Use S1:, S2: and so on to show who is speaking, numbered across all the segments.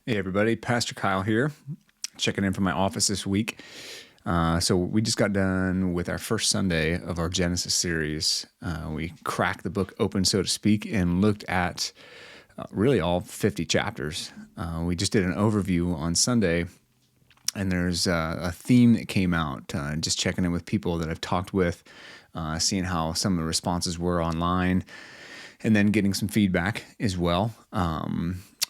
S1: Hey everybody, Pastor Kyle here, checking in from my office this week. So we just got done with our first Sunday of our Genesis series. We cracked the book open, so to speak, and looked at really all 50 chapters. We just did an overview on Sunday, and there's a theme that came out, just checking in with people that I've talked with, seeing how some of the responses were online, and then getting some feedback as well.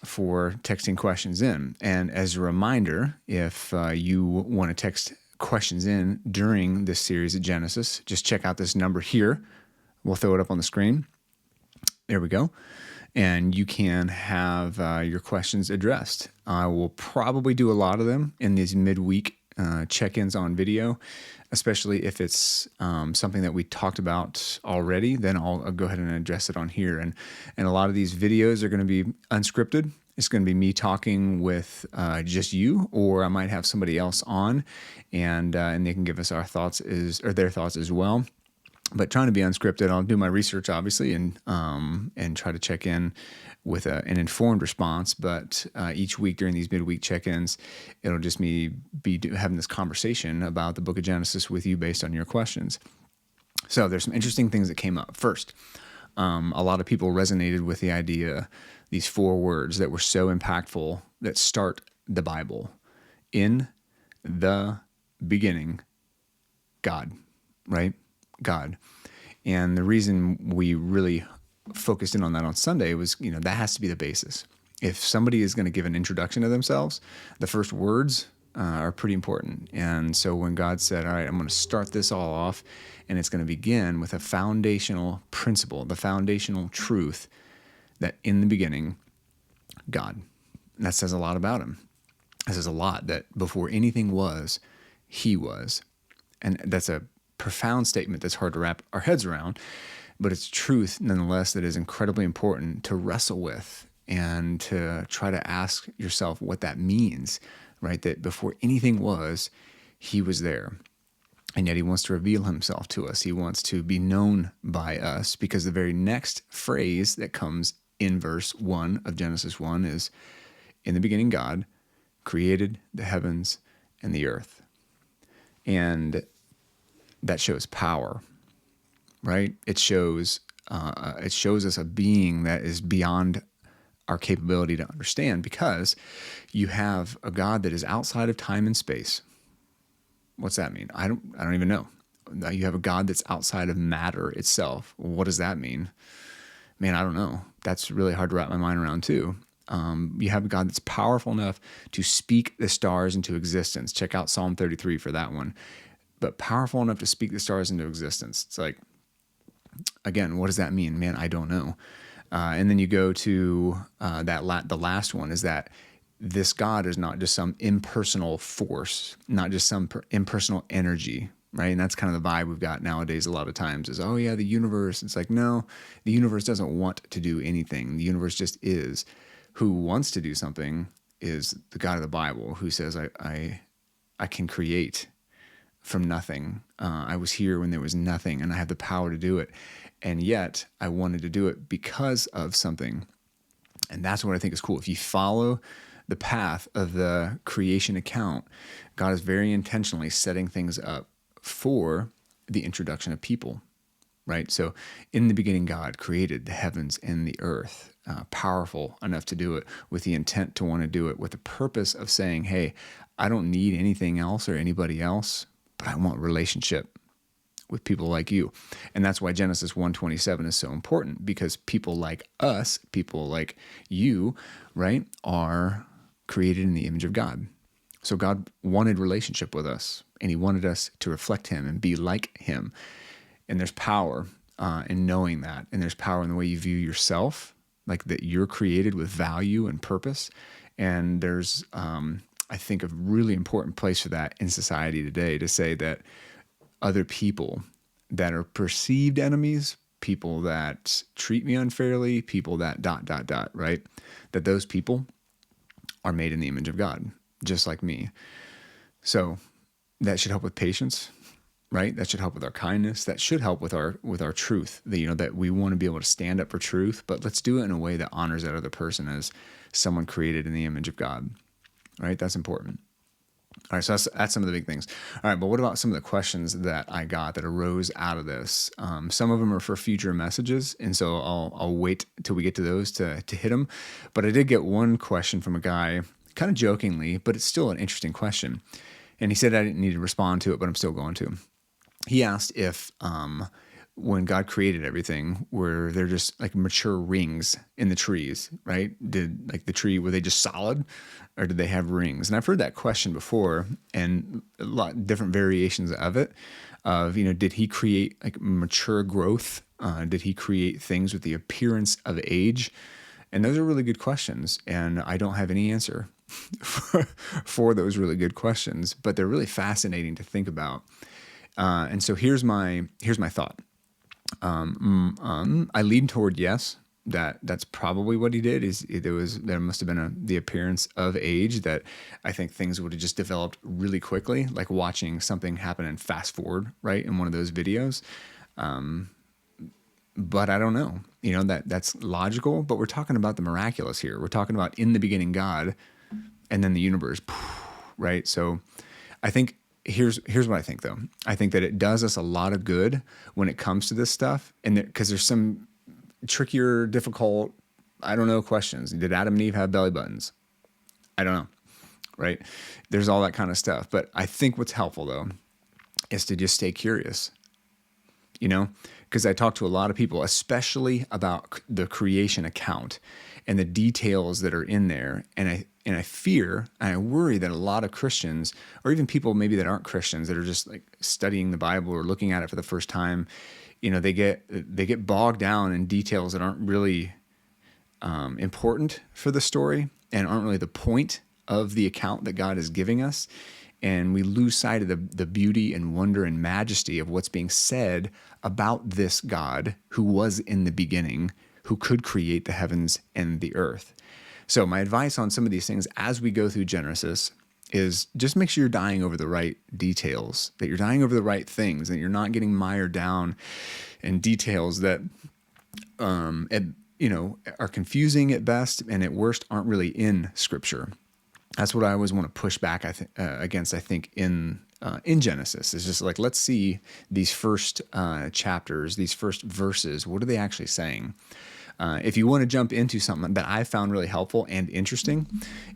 S1: For texting questions in. And as a reminder, if you want to text questions in during this series of Genesis, just check out this number here. We'll throw it up on the screen. There we go. And you can have your questions addressed. I will probably do a lot of them in these midweek check-ins on video, especially if it's something that we talked about already, then I'll go ahead and address it on here. And a lot of these videos are going to be unscripted. It's going to be me talking with just you, or I might have somebody else on, and they can give us their thoughts as well. But trying to be unscripted, I'll do my research obviously, and try to check in with an informed response. But each week during these midweek check-ins, it'll just me be having this conversation about the book of Genesis with you based on your questions. So there's some interesting things that came up. First, a lot of people resonated with the idea, these 4 words that were so impactful that start the Bible. In the beginning, God, right? God. And the reason we really focused in on that on Sunday was, that has to be the basis. If somebody is going to give an introduction to themselves, the first words are pretty important. And so when God said, all right, I'm going to start this all off, and it's going to begin with a foundational principle, the foundational truth that in the beginning, God. And that says a lot about him. It says a lot that before anything was, he was. And that's a profound statement that's hard to wrap our heads around, but it's truth nonetheless that is incredibly important to wrestle with and to try to ask yourself what that means, right? That before anything was, he was there. And yet he wants to reveal himself to us. He wants to be known by us, because the very next phrase that comes in verse 1 of Genesis 1 is, in the beginning God created the heavens and the earth. And that shows power, right? It shows us a being that is beyond our capability to understand, because you have a God that is outside of time and space. What's that mean? I don't even know. You have a God that's outside of matter itself. Well, what does that mean? Man, I don't know. That's really hard to wrap my mind around too. You have a God that's powerful enough to speak the stars into existence. Check out Psalm 33 for that one. But powerful enough to speak the stars into existence. It's like, again, what does that mean? Man, I don't know. And then you go to the last one is that this God is not just some impersonal force, not just some impersonal energy, right? And that's kind of the vibe we've got nowadays a lot of times is, oh yeah, the universe. It's like, no, the universe doesn't want to do anything. The universe just is. Who wants to do something is the God of the Bible, who says, I can create from nothing. I was here when there was nothing, and I have the power to do it. And yet I wanted to do it because of something. And that's what I think is cool. If you follow the path of the creation account, God is very intentionally setting things up for the introduction of people, right? So in the beginning, God created the heavens and the earth, powerful enough to do it with the intent to want to do it with the purpose of saying, hey, I don't need anything else or anybody else, but I want relationship with people like you. And that's why Genesis 1:27 is so important, because people like us, people like you, right, are created in the image of God. So God wanted relationship with us, and he wanted us to reflect him and be like him. And there's power in knowing that. And there's power in the way you view yourself, like that you're created with value and purpose. And there's, I think, a really important place for that in society today, to say that other people that are perceived enemies, people that treat me unfairly, people that ... right? That those people are made in the image of God, just like me. So that should help with patience, right? That should help with our kindness. That should help with our truth. That, that we want to be able to stand up for truth, but let's do it in a way that honors that other person as someone created in the image of God, right? That's important. All right, so that's some of the big things. All right, but what about some of the questions that I got that arose out of this? Some of them are for future messages, and so I'll wait till we get to those to hit them. But I did get one question from a guy, kind of jokingly, but it's still an interesting question. And he said I didn't need to respond to it, but I'm still going to. He asked if when God created everything, were there just like mature rings in the trees, right? Did like the tree, were they just solid or did they have rings? And I've heard that question before and a lot of different variations of it of, did he create like mature growth? Did he create things with the appearance of age? And those are really good questions. And I don't have any answer for those really good questions, but they're really fascinating to think about. And so here's my thought. I lean toward yes. That's probably what he did. There must have been the appearance of age that I think things would have just developed really quickly, like watching something happen and fast forward, right, in one of those videos. But I don't know. That's logical. But we're talking about the miraculous here. We're talking about in the beginning God, and then the universe, right? So I think. Here's what I think, though. I think that it does us a lot of good when it comes to this stuff, and because there's some trickier, difficult, I don't know questions. Did Adam and Eve have belly buttons? I don't know, right? There's all that kind of stuff. But I think what's helpful, though, is to just stay curious, because I talk to a lot of people, especially about the creation account and the details that are in there, and I fear and I worry that a lot of Christians, or even people maybe that aren't Christians, that are just like studying the Bible or looking at it for the first time, they get bogged down in details that aren't really important for the story and aren't really the point of the account that God is giving us. And we lose sight of the beauty and wonder and majesty of what's being said about this God who was in the beginning, who could create the heavens and the earth. So my advice on some of these things as we go through Genesis is just make sure you're dying over the right details, that you're dying over the right things, that you're not getting mired down in details that, are confusing at best and at worst aren't really in Scripture. That's what I always want to push back against, I think, in Genesis. It's just like, let's see these first chapters, these first verses. What are they actually saying? If you want to jump into something that I found really helpful and interesting,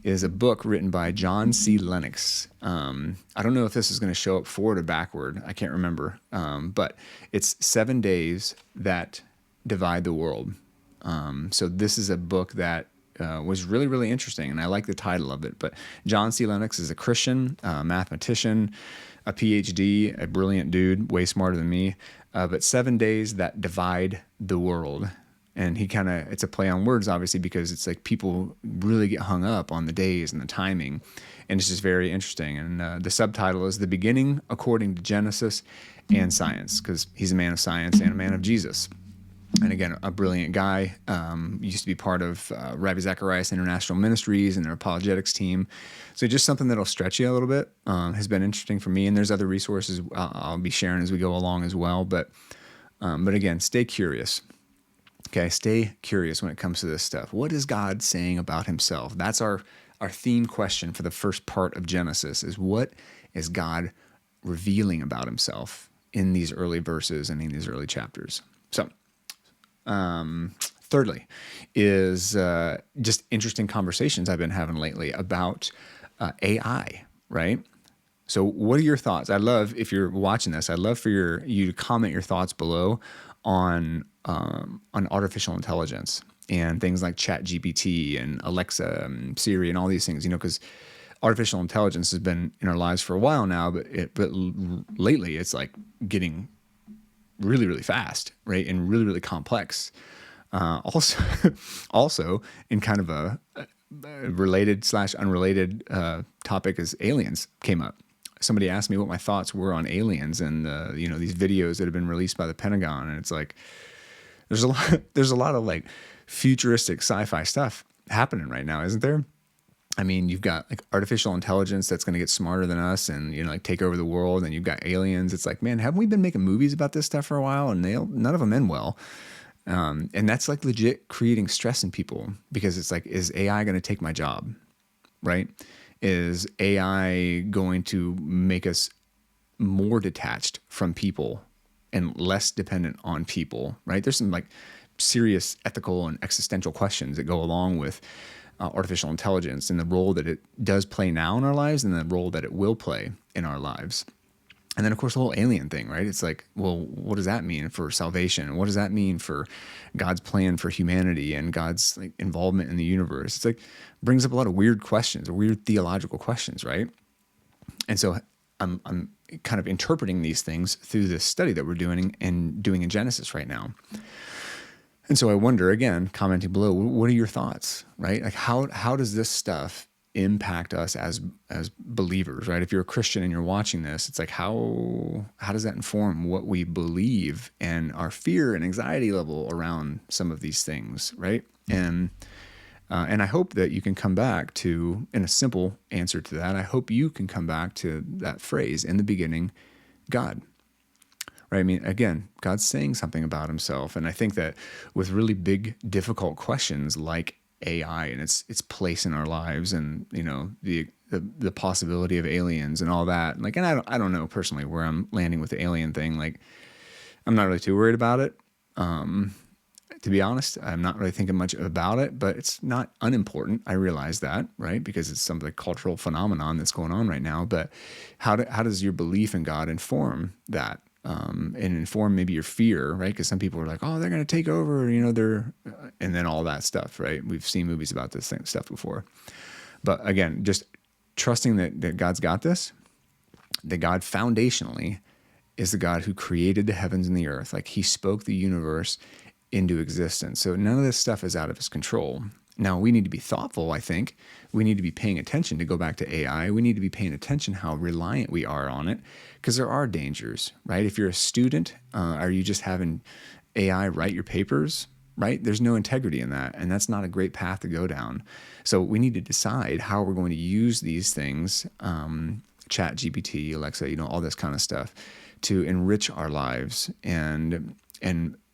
S1: is a book written by John C. Lennox. I don't know if this is going to show up forward or backward. I can't remember. But it's 7 Days That Divide the World. So this is a book that was really, really interesting, and I like the title of it. But John C. Lennox is a Christian, mathematician, a PhD, a brilliant dude, way smarter than me. But 7 Days That Divide the World. And it's a play on words, obviously, because it's like people really get hung up on the days and the timing. And it's just very interesting. And the subtitle is The Beginning According to Genesis and Science, because he's a man of science and a man of Jesus. And again, a brilliant guy. Used to be part of Ravi Zacharias International Ministries and their apologetics team. So just something that'll stretch you a little bit has been interesting for me. And there's other resources I'll be sharing as we go along as well. But again, stay curious. Okay, stay curious when it comes to this stuff. What is God saying about himself? That's our theme question for the first part of Genesis, is what is God revealing about himself in these early verses and in these early chapters? So, thirdly, is just interesting conversations I've been having lately about AI, right? So what are your thoughts? I'd love, if you're watching this, I'd love for you to comment your thoughts below on artificial intelligence and things like ChatGPT and Alexa and Siri and all these things, because artificial intelligence has been in our lives for a while now, but lately it's like getting really, really fast, right? And really, really complex. Also in kind of a related / unrelated topic is aliens came up. Somebody asked me what my thoughts were on aliens and these videos that have been released by the Pentagon, and it's like there's a lot of like futuristic sci-fi stuff happening right now, isn't there? I mean, you've got like artificial intelligence that's going to get smarter than us and, like take over the world. And you've got aliens. It's like, man, haven't we been making movies about this stuff for a while? And none of them end well. And that's like legit creating stress in people because it's like, is AI going to take my job? Right? Is AI going to make us more detached from people and less dependent on people? Right? There's some like serious ethical and existential questions that go along with artificial intelligence and the role that it does play now in our lives and the role that it will play in our lives. And then, of course, the whole alien thing, right? It's like, well, what does that mean for salvation? What does that mean for God's plan for humanity and God's like involvement in the universe? It's like brings up a lot of weird questions, or weird theological questions, right? And so I'm kind of interpreting these things through this study that we're doing in Genesis right now. And so I wonder, again, commenting below, what are your thoughts, right? Like how does this stuff impact us as believers, right? If you're a Christian and you're watching this, it's like how does that inform what we believe and our fear and anxiety level around some of these things, right? And I hope that you can come back to, in a simple answer to that, I hope you can come back to that phrase, in the beginning, God. Right? I mean, again, God's saying something about himself. And I think that with really big, difficult questions like AI and its place in our lives and, the possibility of aliens and all that, like, and I don't know personally where I'm landing with the alien thing. Like, I'm not really too worried about it. To be honest, I'm not really thinking much about it, but it's not unimportant. I realize that, right? Because it's some of the cultural phenomenon that's going on right now. But how does your belief in God inform that? And inform maybe your fear, right? Because some people are like, oh, they're going to take over, and then all that stuff, right? We've seen movies about this stuff before. But again, just trusting that God's got this, that God foundationally is the God who created the heavens and the earth. Like he spoke the universe into existence. So none of this stuff is out of his control. Now, we need to be thoughtful, I think. We need to be paying attention, to go back to AI. We need to be paying attention how reliant we are on it, because there are dangers, right? If you're a student, are you just having AI write your papers, right? There's no integrity in that, and that's not a great path to go down. So we need to decide how we're going to use these things, Chat GPT, Alexa, all this kind of stuff, to enrich our lives and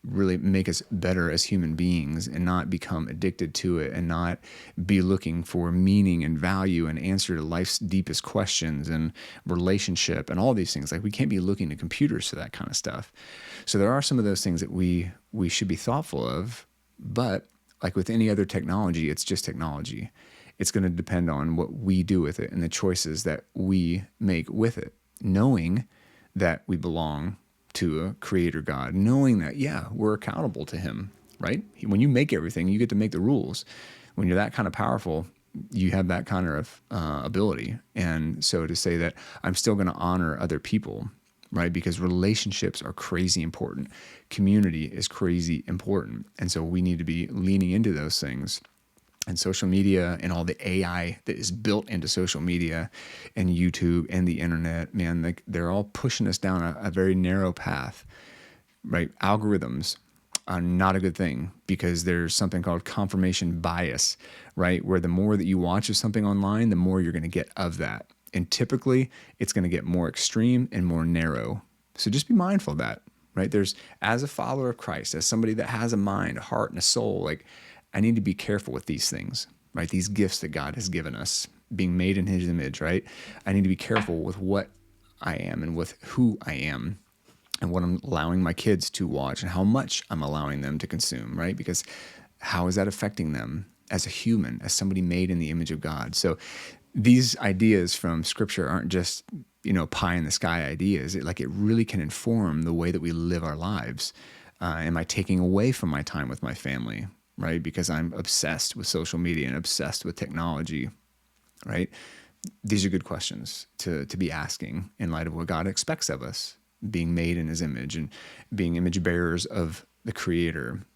S1: really make us better as human beings and not become addicted to it and not be looking for meaning and value and answer to life's deepest questions and relationship and all these things. Like we can't be looking to computers for that kind of stuff. So there are some of those things that we should be thoughtful of, but like with any other technology, it's just technology. It's going to depend on what we do with it and the choices that we make with it, knowing that we belong to a creator God, knowing that, yeah, we're accountable to him, right? When you make everything, you get to make the rules. When you're that kind of powerful, you have that kind of ability. And so to say that I'm still going to honor other people, right? Because relationships are crazy important. Community is crazy important. And so we need to be leaning into those things. And social media and all the AI that is built into social media and YouTube and the internet, man, they're all pushing us down a very narrow path, right? Algorithms are not a good thing because there's something called confirmation bias, right? Where the more that you watch of something online, the more you're going to get of that. And typically it's going to get more extreme and more narrow. So just be mindful of that, right? As a follower of Christ, as somebody that has a mind, a heart, and a soul, like, I need to be careful with these things, right? These gifts that God has given us, being made in his image, right? I need to be careful with what I am and with who I am and what I'm allowing my kids to watch and how much I'm allowing them to consume, right? Because how is that affecting them as a human, as somebody made in the image of God? So these ideas from scripture aren't just, pie in the sky ideas. It really can inform the way that we live our lives. Am I taking away from my time with my family? Right? Because I'm obsessed with social media and obsessed with technology, right? These are good questions to be asking in light of what God expects of us, being made in his image and being image bearers of the creator.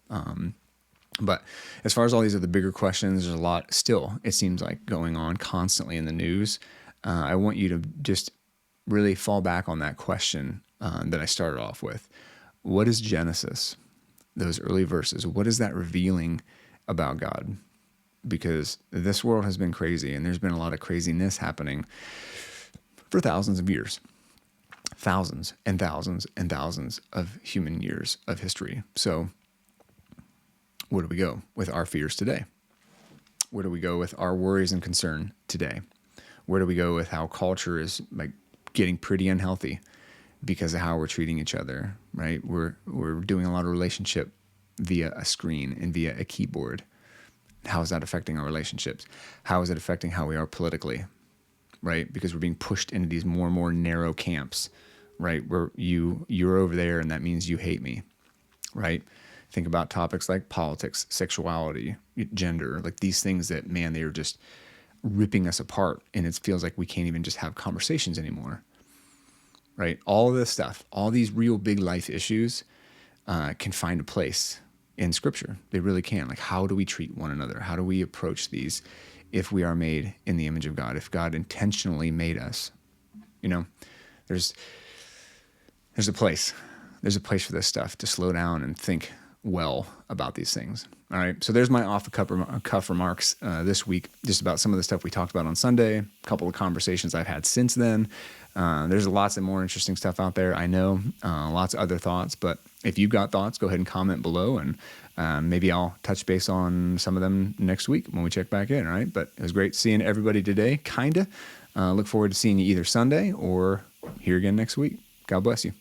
S1: But as far as all these other bigger questions, there's a lot still, it seems like, going on constantly in the news. I want you to just really fall back on that question that I started off with. What is Genesis? Those early verses, what is that revealing about God? because this world has been crazy, and there's been a lot of craziness happening for thousands of years. Thousands and thousands and thousands of human years of history. So where do we go with our fears today? Where do we go with our worries and concern today? Where do we go with how culture is like getting pretty unhealthy because of how we're treating each other, right? We're doing a lot of relationship via a screen and via a keyboard. How is that affecting our relationships? How is it affecting how we are politically, right? Because we're being pushed into these more and more narrow camps, right? Where you're over there and that means you hate me, right? Think about topics like politics, sexuality, gender, like these things that, man, they are just ripping us apart. And it feels like we can't even just have conversations anymore, right? All of this stuff, all these real big life issues can find a place in Scripture. They really can. Like, how do we treat one another? How do we approach these if we are made in the image of God? If God intentionally made us, there's a place. There's a place for this stuff to slow down and think well about these things. All right. So there's my off-the-cuff remarks this week, just about some of the stuff we talked about on Sunday, a couple of conversations I've had since then. There's lots of more interesting stuff out there. I know lots of other thoughts, but if you've got thoughts, go ahead and comment below, and maybe I'll touch base on some of them next week when we check back in. All right. But it was great seeing everybody today. Look forward to seeing you either Sunday or here again next week. God bless you.